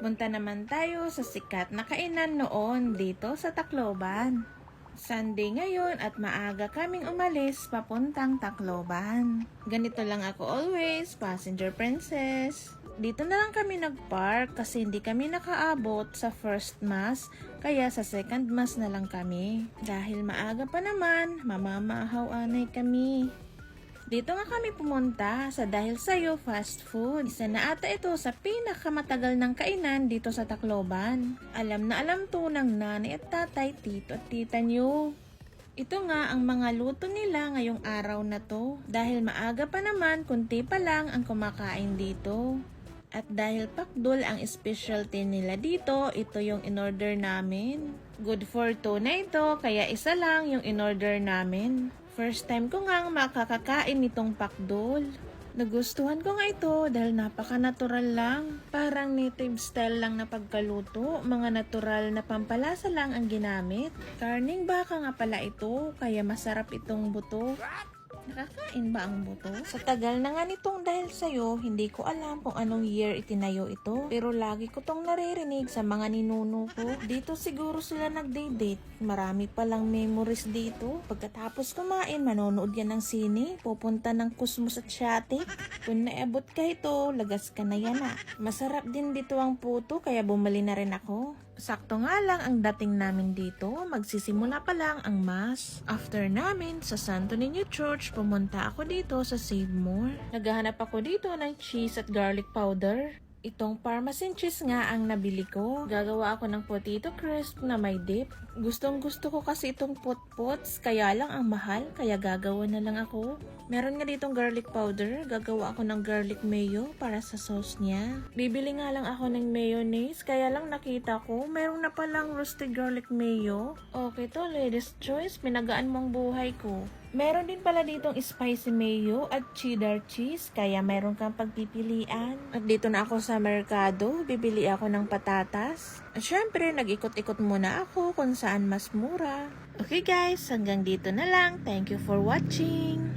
Punta naman tayo sa sikat na kainan noon dito sa Tacloban. Sunday ngayon at maaga kaming umalis papuntang Tacloban. Ganito lang ako always, passenger princess. Dito na lang kami nagpark kasi hindi kami nakaabot sa first mass, kaya sa second mass na lang kami. Dahil maaga pa naman, mamamahaw-anay kami. Dito nga kami pumunta sa Dahil Sa'yo Fast Food. Isa na ata ito sa pinakamatagal ng kainan dito sa Tacloban. Alam na alam to ng nanay at tatay, tito at tita nyo. Ito nga ang mga luto nila ngayong araw na to. Dahil maaga pa naman, kunti pa lang ang kumakain dito. At dahil pakdol ang specialty nila dito, ito yung in-order namin. Good for two na ito, kaya isa lang yung in-order namin. First time ko nga makakakain nitong pakdol. Nagustuhan ko nga ito dahil napaka-natural lang. Parang native style lang na pagkaluto, mga natural na pampalasa lang ang ginamit. Karning baka nga pala ito, kaya masarap itong buto. Nakakain ba ang buto? Sa tagal na nga nitong Dahil Sa'yo, hindi ko alam kung anong year itinayo ito. Pero lagi ko tong naririnig sa mga ninuno ko. Dito siguro sila nagde-date. Marami palang memories dito. Pagkatapos kumain, manonood yan ng sine. Pupunta ng Kusmos at Shati. Kung naabot ka ito, lagas ka na yan ah. Masarap din dito ang puto, kaya bumali na rin ako. Sakto nga lang ang dating namin dito, magsisimula pa lang ang mass. After namin, sa Santo Niño Church, pumunta ako dito sa Save More. Naghahanap ako dito ng cheese at garlic powder. Itong Parmesan cheese nga ang nabili ko. Gagawa ako ng potato crisp na may dip. Gustong gusto ko kasi itong pot-pots, kaya lang ang mahal, kaya gagawa na lang ako. Meron nga ditong garlic powder, gagawa ako ng garlic mayo para sa sauce niya. Bibili nga lang ako ng mayonnaise, kaya lang nakita ko, meron na palang roasted garlic mayo. Okay to, ladies choice, pinagaan mong buhay ko. Meron din pala ditong spicy mayo at cheddar cheese, kaya meron kang pagpipilian. At dito na ako sa merkado, bibili ako ng patatas. At syempre, nag-ikot-ikot muna ako kung saan mas mura. Okay guys, hanggang dito na lang. Thank you for watching.